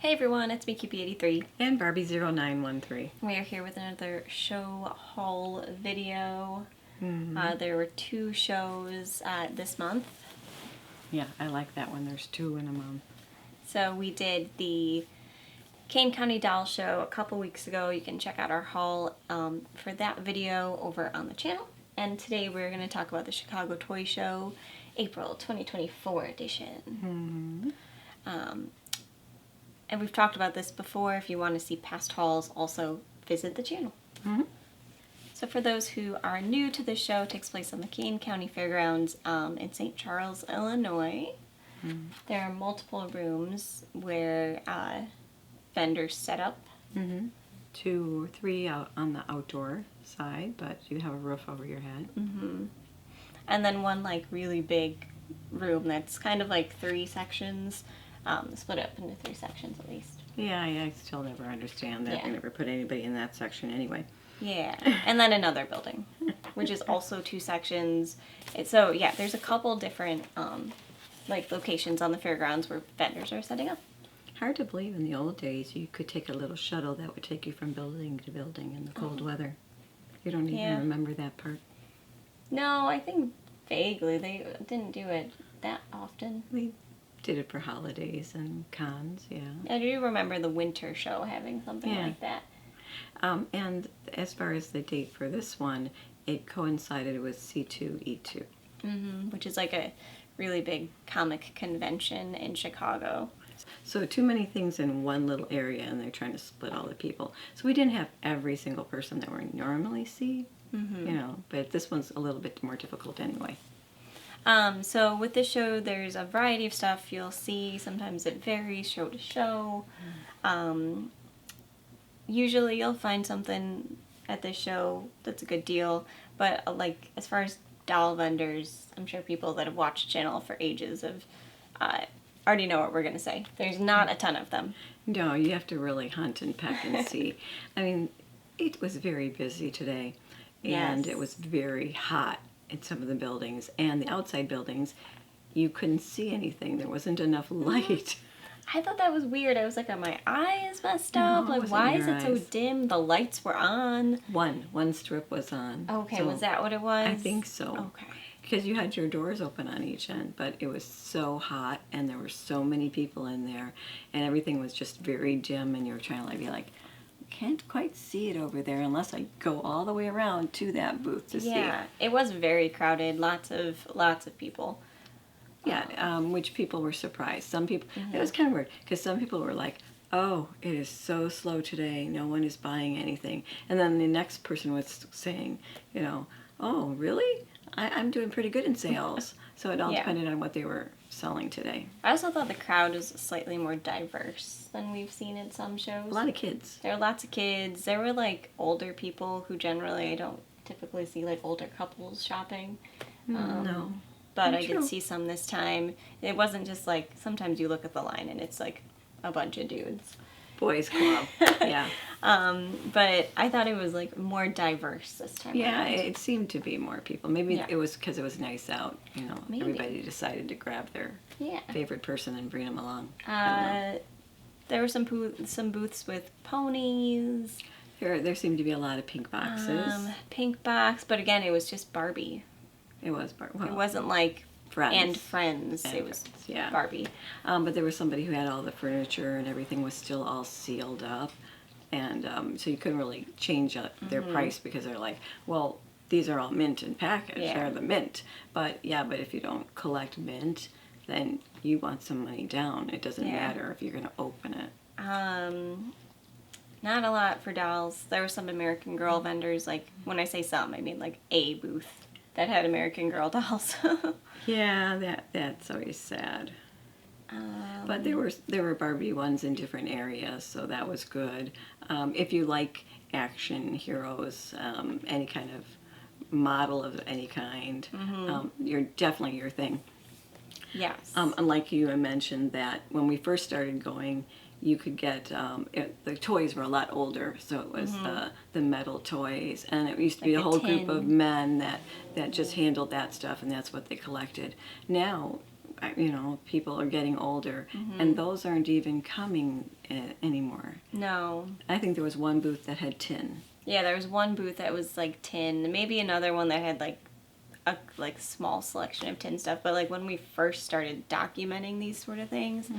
Hey everyone, it's me, Cupie83. And Barbie0913. We are here with another show haul video. Mm-hmm. There were two shows this month. Yeah, I like that one. There's two in a month. So we did the Kane County Doll Show a couple weeks ago. You can check out our haul for that video over on the channel. And today we're going to talk about the Chicago Toy Show, April 2024 edition. Mm-hmm. And we've talked about this before. If you want to see past hauls, also visit the channel. Mm-hmm. So for those who are new to this show, it takes place on the Kane County Fairgrounds in St. Charles, Illinois. Mm-hmm. There are multiple rooms where vendors set up. Mm-hmm. 2 or 3 out on the outdoor side, but you have a roof over your head. Mm-hmm. And then one like really big room that's kind of like 3 sections. Split up into 3 sections at least. Yeah, I still never understand that. Yeah. They never put anybody in that section anyway. Yeah, and then another building, which is also 2 sections. So yeah, there's a couple different like locations on the fairgrounds where vendors are setting up. Hard to believe in the old days you could take a little shuttle that would take you from building to building in the cold weather. You don't even remember that part. No, I think vaguely. They didn't do it that often. We did it for holidays and cons, yeah. I do remember the winter show having something like that. And as far as the date for this one, it coincided with C2E2. Mm-hmm, which is like a really big comic convention in Chicago. So too many things in one little area, and they're trying to split all the people. So we didn't have every single person that we normally see, you know, but this one's a little bit more difficult anyway. So with this show, there's a variety of stuff you'll see. Sometimes it varies show to show. Usually you'll find something at this show that's a good deal, but like as far as doll vendors, I'm sure people that have watched the channel for ages have already know what we're going to say. There's not a ton of them. No, you have to really hunt and peck and see. I mean, it was very busy today, and it was very hot in some of the buildings, and the outside buildings, you couldn't see anything. There wasn't enough light. I thought that was weird. I was like, are my eyes messed up? No, like, why is it so dim? The lights were on. One strip was on. Okay, so was that what it was? I think so. Okay. Because you had your doors open on each end, but it was so hot, and there were so many people in there, and everything was just very dim, and you were trying to be like, can't quite see it over there unless I go all the way around to that booth to see. Yeah, it was very crowded. Lots of people. Yeah, which people were surprised. Some people, it was kind of weird, because some people were like, oh, it is so slow today, no one is buying anything. And then the next person was saying, you know, oh, really? I'm doing pretty good in sales. So it all depended on what they were selling today. I also thought the crowd was slightly more diverse than we've seen in some shows. A lot of kids. There were lots of kids. There were like older people who generally I don't typically see like older couples shopping. No. But I did see some this time. It wasn't just like, sometimes you look at the line and it's like a bunch of dudes. Boys club, yeah. But I thought it was like more diverse this time. Yeah, around. it seemed to be more people. Maybe it was because it was nice out, you know. Maybe. Everybody decided to grab their favorite person and bring them along. There were some booths with ponies. There seemed to be a lot of pink boxes. Pink box, but again, it was just Barbie. It was Barbie. Well, it wasn't like Friends. Friends. It was Barbie. But there was somebody who had all the furniture and everything was still all sealed up. And so you couldn't really change their price because they're like, well, these are all mint and packaged. They're the mint. But if you don't collect mint, then you want some money down. It doesn't matter if you're going to open it. Not a lot for dolls. There were some American Girl vendors. Like, when I say some, I mean like a booth that had American Girl dolls. Yeah, that's always sad. But there were Barbie ones in different areas, so that was good. If you like action heroes, any kind of model of any kind, you're definitely your thing. Yes. Unlike you mentioned that when we first started going, you could get, the toys were a lot older, so it was the metal toys, and it used to be a whole group of men that just handled that stuff, and that's what they collected. Now, you know, people are getting older, and those aren't even coming anymore. No. I think there was one booth that had tin. Yeah, there was one booth that was like tin, maybe another one that had like a like small selection of tin stuff. But like when we first started documenting these sort of things,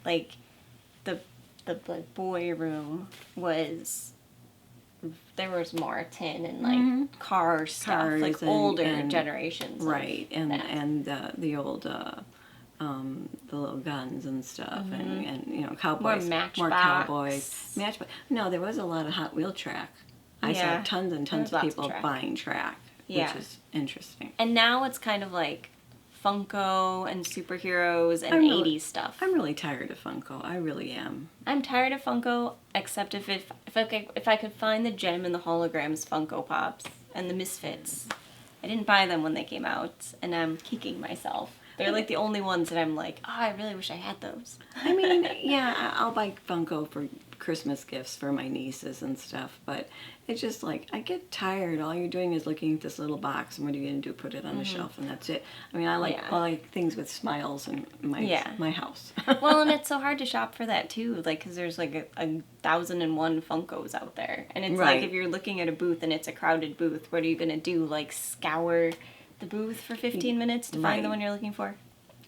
like the like boy room was, there was more tin and like car stuff, like older generations, right? And the old the little guns and stuff, and you know, cowboys, more cowboys, matchbox. No, there was a lot of Hot Wheel track. I saw tons and tons of people buying track, which is interesting. And now it's kind of like Funko and superheroes and 80s stuff. I'm really tired of Funko. I really am. I'm tired of Funko, except if I could find the Gem and the Holograms Funko Pops and the Misfits. I didn't buy them when they came out, and I'm kicking myself. They're like the only ones that I'm like, oh, I really wish I had those. I mean, yeah, I'll buy Funko for Christmas gifts for my nieces and stuff, but it's just like, I get tired. All you're doing is looking at this little box, and what are you going to do? Put it on the shelf, and that's it. I mean, I like things with smiles in my house. Well, and it's so hard to shop for that, too, like, because there's like a 1,001 Funkos out there. And it's like, if you're looking at a booth and it's a crowded booth, what are you going to do? Like, scour the booth for 15 minutes to find the one you're looking for?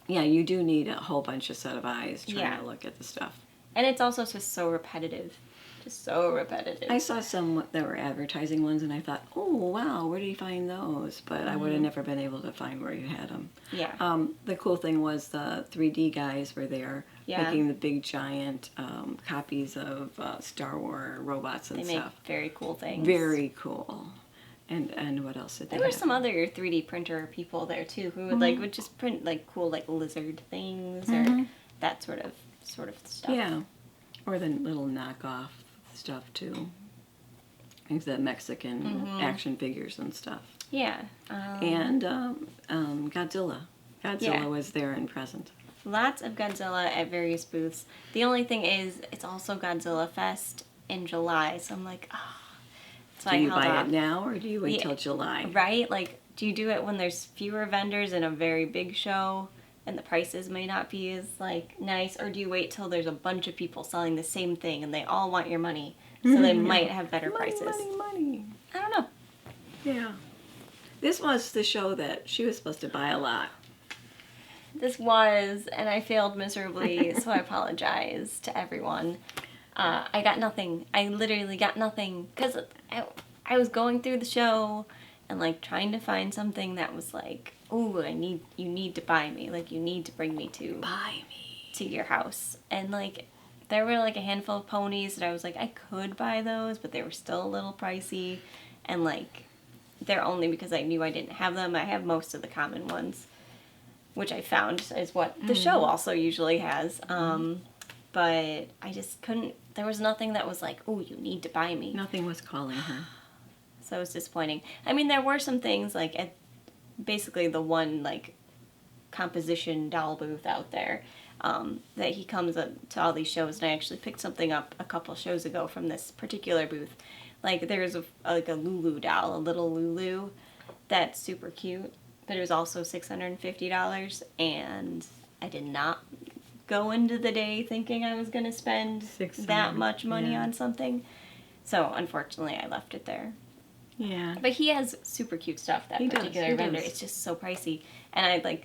Yeah, you do need a whole bunch of set of eyes trying to look at the stuff. And it's also just so repetitive. Just so repetitive. I saw some that were advertising ones, and I thought, oh, wow, where do you find those? But I would have never been able to find where you had them. Yeah. The cool thing was the 3D guys were there making the big, giant copies of Star Wars robots and stuff. They make very cool things. Very cool. And what else did they have? There were some other 3D printer people there, too, who would just print, like, cool, like, lizard things or that sort of stuff. Yeah. Or the little knockoff stuff, too. Things that Mexican action figures and stuff. Yeah. And Godzilla. Godzilla was there and present. Lots of Godzilla at various booths. The only thing is, it's also Godzilla Fest in July, so I'm like, oh. So do you buy it now, or do you wait till July? Right? Like, do you do it when there's fewer vendors in a very big show and the prices may not be as, like, nice? Or do you wait till there's a bunch of people selling the same thing and they all want your money, so they might have better prices? Money. I don't know. Yeah. This was the show that she was supposed to buy a lot. This was, and I failed miserably, so I apologize to everyone. I got nothing. I literally got nothing, because I was going through the show and, like, trying to find something that was like, ooh, you need to buy me. Like, you need to bring me to your house. And, like, there were, like, a handful of ponies that I was like, I could buy those, but they were still a little pricey. And, like, they're only because I knew I didn't have them. I have most of the common ones, which I found is what the show also usually has. But I just couldn't, there was nothing that was like, oh, you need to buy me. Nothing was calling her. So it was disappointing. I mean, there were some things, like, at basically the one, like, composition doll booth out there, that he comes up to all these shows, and I actually picked something up a couple shows ago from this particular booth. Like, there's a Lulu doll, a little Lulu, that's super cute, but it was also $650, and I did not go into the day thinking I was going to spend that much money on something. So, unfortunately, I left it there. Yeah. But he has super cute stuff, that particular vendor. It's just so pricey. And I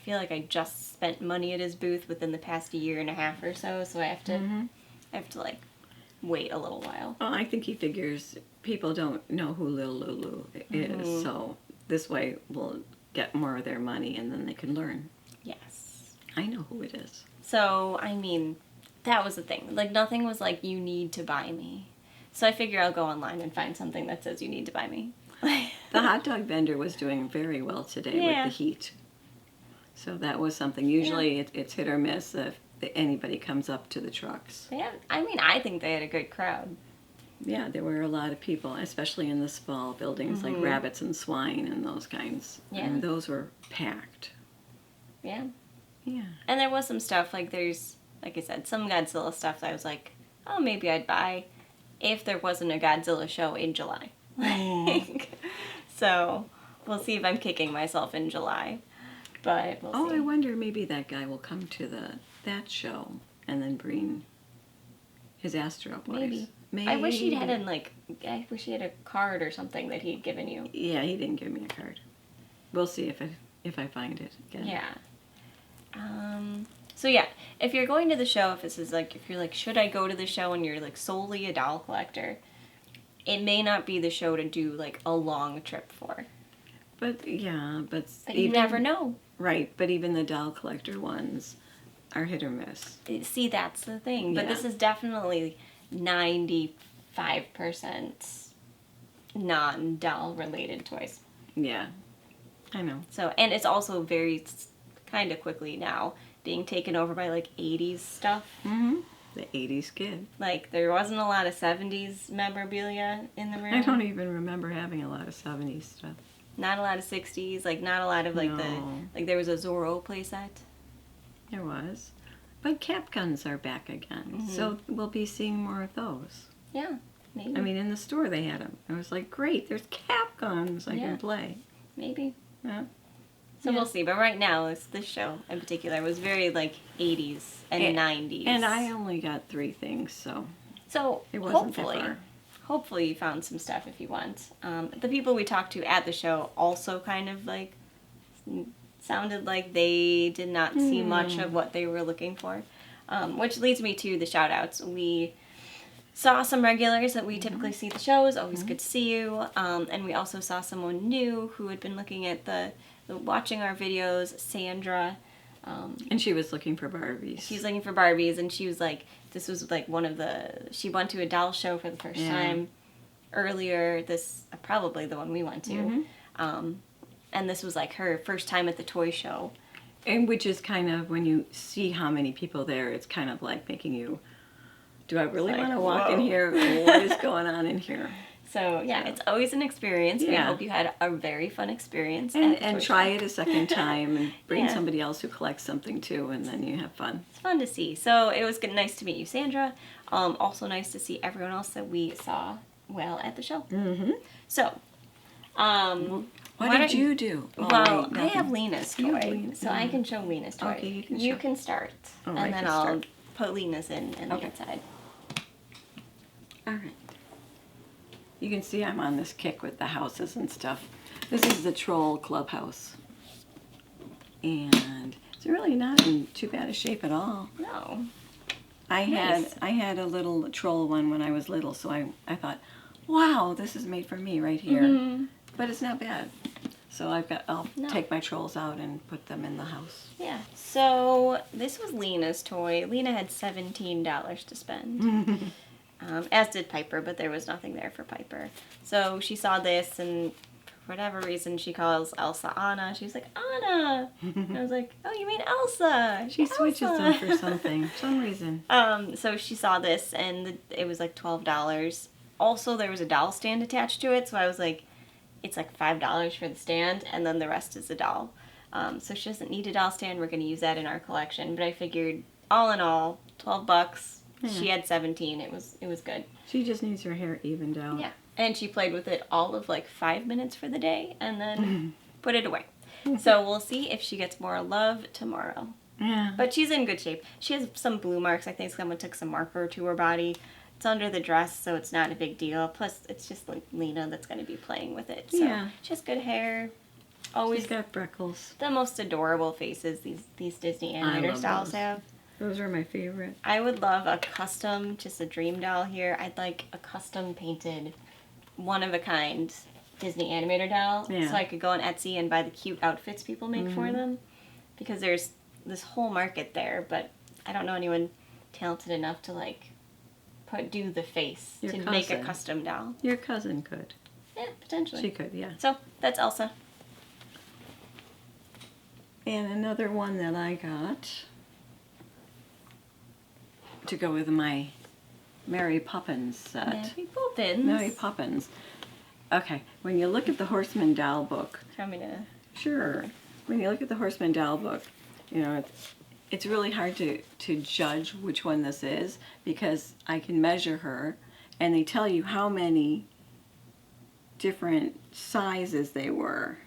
feel like I just spent money at his booth within the past year and a half or so, so I have to like, wait a little while. Well, I think he figures people don't know who Lil Lulu is, so this way we'll get more of their money and then they can learn. Yes. I know who it is. So, I mean, that was the thing. Like, nothing was like, you need to buy me. So I figure I'll go online and find something that says you need to buy me. The hot dog vendor was doing very well today with the heat. So that was something. Usually it's hit or miss if anybody comes up to the trucks. Yeah, I mean, I think they had a good crowd. Yeah, there were a lot of people, especially in the small buildings like Rabbits and Swine and those kinds. Yeah. And those were packed. Yeah. Yeah. And there was some stuff, like there's, like I said, some Godzilla stuff that I was like, oh, maybe I'd buy if there wasn't a Godzilla show in July. So we'll see if I'm kicking myself in July. But we'll see. I wonder maybe that guy will come to that show and then bring his Astro Boys. Maybe. I wish he'd had I wish he had a card or something that he'd given you. Yeah, he didn't give me a card. We'll see if I find it again. Yeah. So yeah, if you're going to the show, if you're like, should I go to the show and you're like solely a doll collector, it may not be the show to do like a long trip for. But you never know. Right, but even the doll collector ones are hit or miss. See, that's the thing. But this is definitely 95% non-doll related toys. Yeah, I know. So, and it's also very kind of quickly now being taken over by like 80s stuff. Mm-hmm. The 80s kid. Like, there wasn't a lot of 70s memorabilia in the room. I don't even remember having a lot of 70s stuff. Not a lot of 60s, like not a lot of like there was a Zorro playset. There was. But cap guns are back again. So we'll be seeing more of those. Yeah, maybe. I mean, in the store they had them. I was like, great, there's cap guns I can play. Maybe. Yeah. So we'll see. But right now, this show in particular was very like 80s and 90s. And I only got 3 things, so it wasn't that far. Hopefully you found some stuff if you want. The people we talked to at the show also kind of like sounded like they did not see much of what they were looking for. Which leads me to the shout outs. We saw some regulars that we typically see at the shows. Always good to see you. And we also saw someone new who had been looking at watching our videos, Sandra. And she was looking for Barbies. She was looking for Barbies, and she was like, this was like she went to a doll show for the first time earlier, probably the one we went to. And this was like her first time at the toy show. And which is kind of, when you see how many people there, it's kind of like making you, do I really want to walk in here? What is going on in here? So, yeah, it's always an experience. We hope you had a very fun experience. And try it a second time and bring somebody else who collects something too, and then you have fun. It's fun to see. So it was nice to meet you, Sandra. Also nice to see everyone else that we saw at the show. Mm-hmm. So, what did you do? Well, I have Lena's toy, so I can show Lena's toy. Okay, you can start, and then I'll put Lena's in the inside. All right. You can see I'm on this kick with the houses and stuff. This is the Troll Clubhouse. And it's really not in too bad a shape at all. No. I had a little troll one when I was little, so I thought, wow, this is made for me right here. Mm-hmm. But it's not bad. So I'll take my trolls out and put them in the house. Yeah. So this was Lena's toy. Lena had $17 to spend. As did Piper, but there was nothing there for Piper. So she saw this, and for whatever reason, she calls Elsa Anna. She was like, Anna! And I was like, oh, you mean Elsa? She switches them for something, some reason. So she saw this, and it was like $12. Also, there was a doll stand attached to it, so I was like, it's like $5 for the stand, and then the rest is a doll. So she doesn't need a doll stand. We're going to use that in our collection. But I figured, all in all, $12. Yeah. She had 17. It was good. She just needs her hair evened out. Yeah. And she played with it all of like 5 minutes for the day and then put it away. So we'll see if she gets more love tomorrow. Yeah. But she's in good shape. She has some blue marks. I think someone took some marker to her body. It's under the dress, so it's not a big deal. Plus, it's just like Lena that's going to be playing with it. So she has good hair. Always She's got freckles. The most adorable faces these Disney animator dolls have. Those are my favorite. I would love a custom, just a dream doll here. I'd like a custom painted, one-of-a-kind Disney animator doll. Yeah. So I could go on Etsy and buy the cute outfits people make for them. Because there's this whole market there, but I don't know anyone talented enough to like do the face make a custom doll. Your cousin could. Yeah, potentially. She could, yeah. So that's Elsa. And another one that I got to go with my Mary Poppins set. Mary Poppins? Mary Poppins. Okay, when you look at the Horseman doll book... Do you want me to... Sure. When you look at the Horseman doll book, you know, it's really hard to judge which one this is because I can measure her and they tell you how many different sizes they were.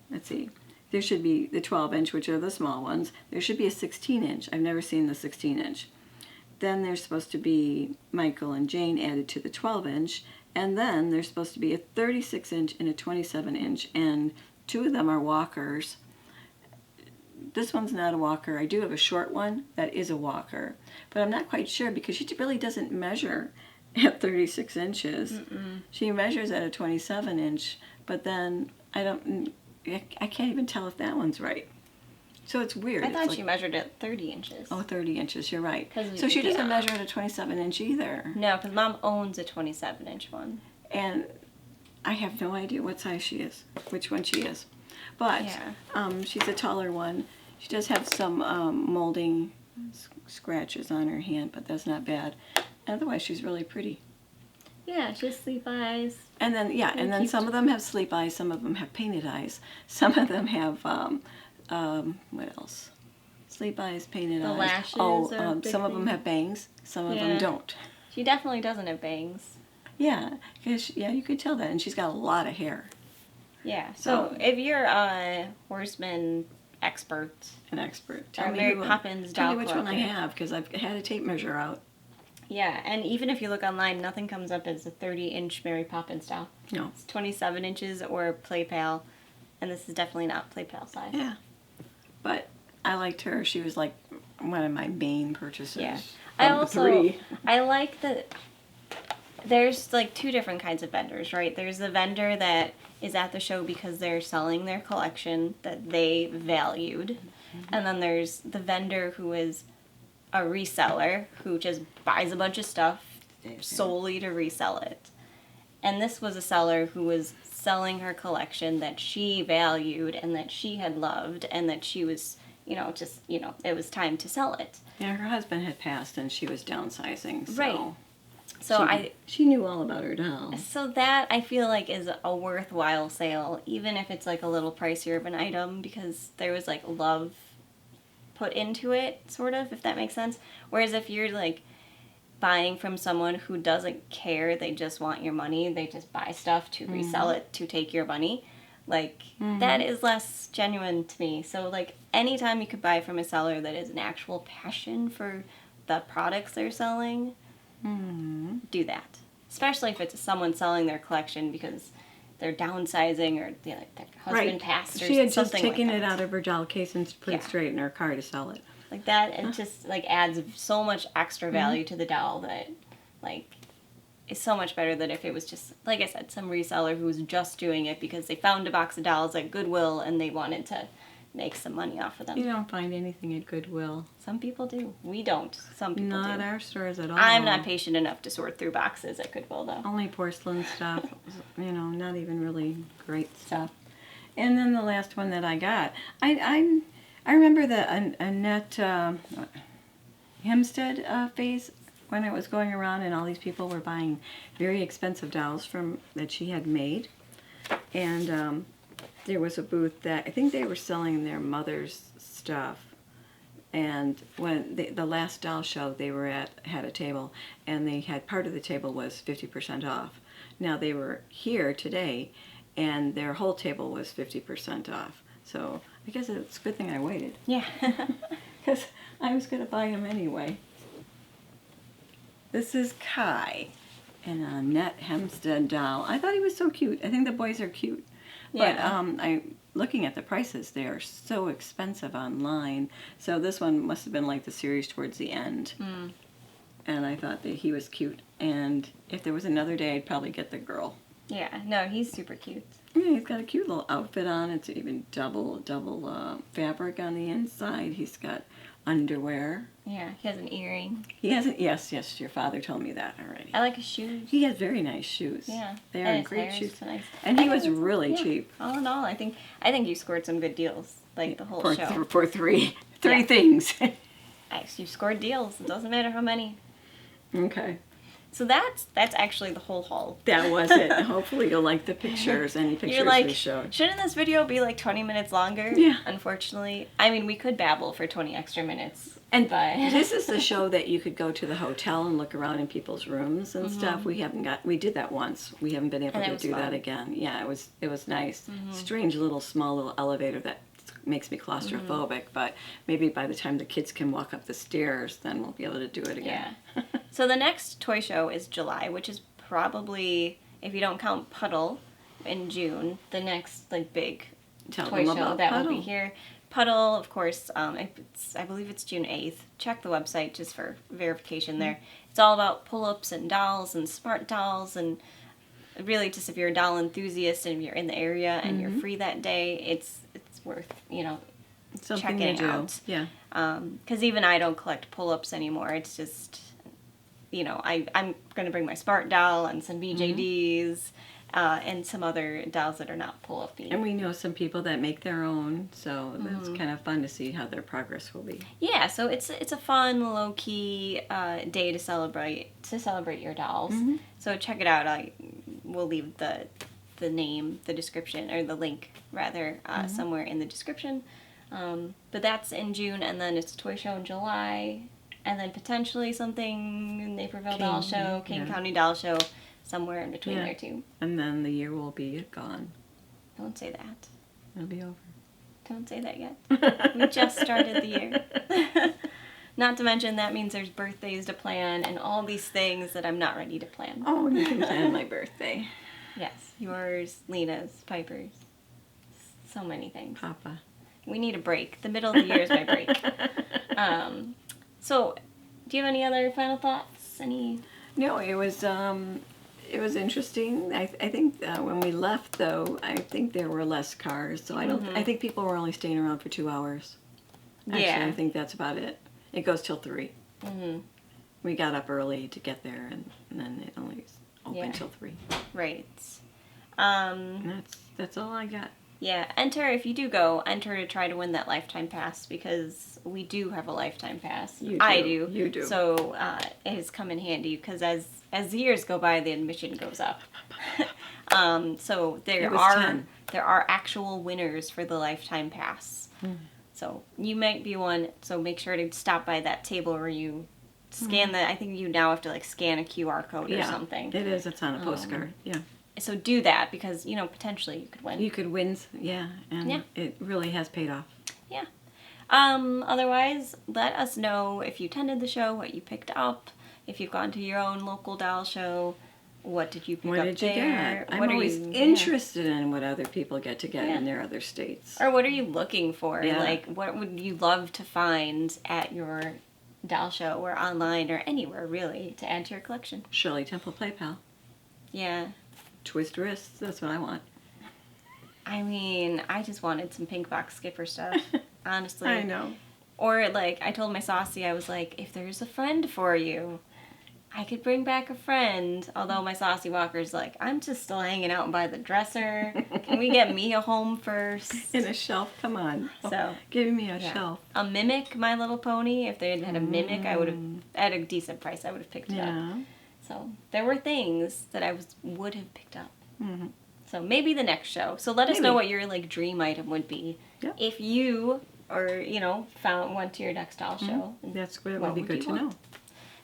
Let's see. there should be the 12-inch, which are the small ones. There should be a 16-inch. I've never seen the 16-inch. Then there's supposed to be Michael and Jane added to the 12-inch. And then there's supposed to be a 36-inch and a 27-inch. And 2 of them are walkers. This one's not a walker. I do have a short one that is a walker. But I'm not quite sure because she really doesn't measure at 36 inches. Mm-mm. She measures at a 27-inch. But then I can't even tell if that one's right. So it's weird. I thought she measured at 30 inches. Oh, 30 inches, you're right. So she yeah. doesn't measure at a 27-inch either. No, because Mom owns a 27-inch one. And I have no idea what size she is, which one she is. But yeah. She's a taller one. She does have some molding scratches on her hand, but that's not bad. Otherwise, she's really pretty. Yeah, she has sleep eyes. And then, and then some of them have sleep eyes, some of them have painted eyes. Some of them have, what else? Sleep eyes, painted eyes. Lashes some of them have bangs, some of them don't. She definitely doesn't have bangs. Yeah, because, you could tell that. And she's got a lot of hair. Yeah, so if you're a horseman expert. An expert. Tell me Poppins tell me which one I have, because I've had a tape measure out. Yeah, and even if you look online, nothing comes up as a 30-inch Mary Poppins doll. No. It's 27 inches or Play Pal, and this is definitely not Play Pal size. Yeah. But I liked her. She was like one of my main purchases. Yeah. I like that there's like 2 different kinds of vendors, right? There's the vendor that is at the show because they're selling their collection that they valued. Mm-hmm. And then there's the vendor who is a reseller who just buys a bunch of stuff solely to resell it. And this was a seller who was selling her collection that she valued and that she had loved and that she was, it was time to sell it. Yeah, her husband had passed and she was downsizing. So right. So she knew all about her doll. So that I feel like is a worthwhile sale, even if it's like a little pricier of an item, because there was like love put into it, sort of, if that makes sense. Whereas if you're like buying from someone who doesn't care, they just want your money, they just buy stuff to resell it to take your money, like that is less genuine to me. So like anytime you could buy from a seller that is an actual passion for the products they're selling, do that. Especially if it's someone selling their collection because they're downsizing or their husband passed or something. She had just taken like it out of her doll case and put it straight in her car to sell it. Like that, it just like adds so much extra value to the doll that like is so much better than if it was just, like I said, some reseller who was just doing it because they found a box of dolls at Goodwill and they wanted to make some money off of them. You don't find anything at Goodwill. Some people do. We don't. Some people do. Not our stores at all. I'm not patient enough to sort through boxes at Goodwill, though. Only porcelain stuff. Not even really great stuff. And then the last one that I got, I remember the Annette Hempstead phase when I was going around and all these people were buying very expensive dolls that she had made. And there was a booth that I think they were selling their mother's stuff. And when the last doll show they were at had a table, and they had part of the table was 50% off. Now they were here today, and their whole table was 50% off. So I guess it's a good thing I waited. Yeah. Because I was going to buy them anyway. This is Kai, an Annette Hempstead doll. I thought he was so cute. I think the boys are cute. Yeah. But looking at the prices, they are so expensive online. So this one must have been like the series towards the end. And I thought that he was cute. And if there was another day, I'd probably get the girl. Yeah, no, he's super cute. Yeah, he's got a cute little outfit on. It's even double fabric on the inside. He's got underwear. Yeah, he has an earring. He has it. Yes, your father told me that already. I like his shoes. He has very nice shoes. Yeah, they are great shoes. Nice. And he was really cheap. All in all, I think you scored some good deals, like the whole show. For three things. You scored deals. It doesn't matter how many. Okay. So that's actually the whole haul. That was it. Hopefully you'll like the pictures. Any pictures You're like, we showed. Shouldn't this video be like 20 minutes longer? Yeah. Unfortunately. I mean, we could babble for 20 extra minutes. And this is the show that you could go to the hotel and look around in people's rooms and stuff. We did that once. We haven't been able to do that again. Yeah, it was nice. Strange small little elevator that makes me claustrophobic, but maybe by the time the kids can walk up the stairs, then we'll be able to do it again. Yeah. So the next toy show is July, which is probably, if you don't count Puddle in June, the next like big toy show that will be here. Puddle, of course, I believe it's June 8th. Check the website just for verification there. It's all about pull-ups and dolls and smart dolls, and really just if you're a doll enthusiast and if you're in the area and you're free that day, it's worth, checking it out. Yeah. Because even I don't collect pull-ups anymore. It's just, I'm going to bring my Smart doll and some BJDs and some other dolls that are not pull-up-y. And we know some people that make their own, so that's kind of fun to see how their progress will be. Yeah, so it's a fun, low-key day to celebrate your dolls. So check it out. We'll leave the name, the description, or the link, rather, somewhere in the description. But that's in June, and then it's a toy show in July, and then potentially something Naperville Doll Show, Kane County Doll Show, somewhere in between there too. And then the year will be gone. Don't say that. It'll be over. Don't say that yet. We just started the year. Not to mention that means there's birthdays to plan and all these things that I'm not ready to plan. Oh, you can plan my birthday. Yes, yours, Lena's, Piper's. So many things. Papa. We need a break. The middle of the year is my break. So, do you have any other final thoughts? No, it was interesting. I think when we left, though, I think there were less cars, so I think people were only staying around for 2 hours. Actually, I think that's about it. It goes till 3. We got up early to get there, and then it only opened till 3. Right. And that's all I got. Yeah, if you do go, enter to try to win that lifetime pass, because we do have a lifetime pass. You do. I do. You do. So it has come in handy, because as the years go by, the admission goes up. So there are actual winners for the lifetime pass. So you might be one, so make sure to stop by that table where you scan I think you now have to scan a QR code or something. It is. It's on a postcard. Yeah. So do that, because, potentially you could win. You could win, and it really has paid off. Yeah. Otherwise, let us know if you attended the show, what you picked up, if you've gone to your own local doll show, what did you pick up there? What did you get? I'm always interested in what other people get to get in their other states. Or what are you looking for? Yeah. What would you love to find at your doll show or online or anywhere, really, to add to your collection? Shirley Temple Play Pal. Yeah. Twist wrists, that's what I want. I mean, I just wanted some pink box skipper stuff, honestly. I know. Or, I told my Saucy, I was like, if there's a friend for you, I could bring back a friend. Although my Saucy Walker's like, I'm just still hanging out by the dresser. Can we get me a home first? In a shelf? Come on. So give me a shelf. A Mimic, My Little Pony. If they had a Mimic, I would have, at a decent price, I would have picked it up. So there were things that I would have picked up. So maybe the next show. So let us know what your dream item would be. Yep. If you went to your next doll show. That's what would be good to know.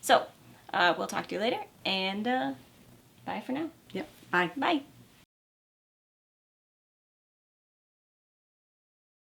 So we'll talk to you later, and bye for now. Yep. Bye. Bye.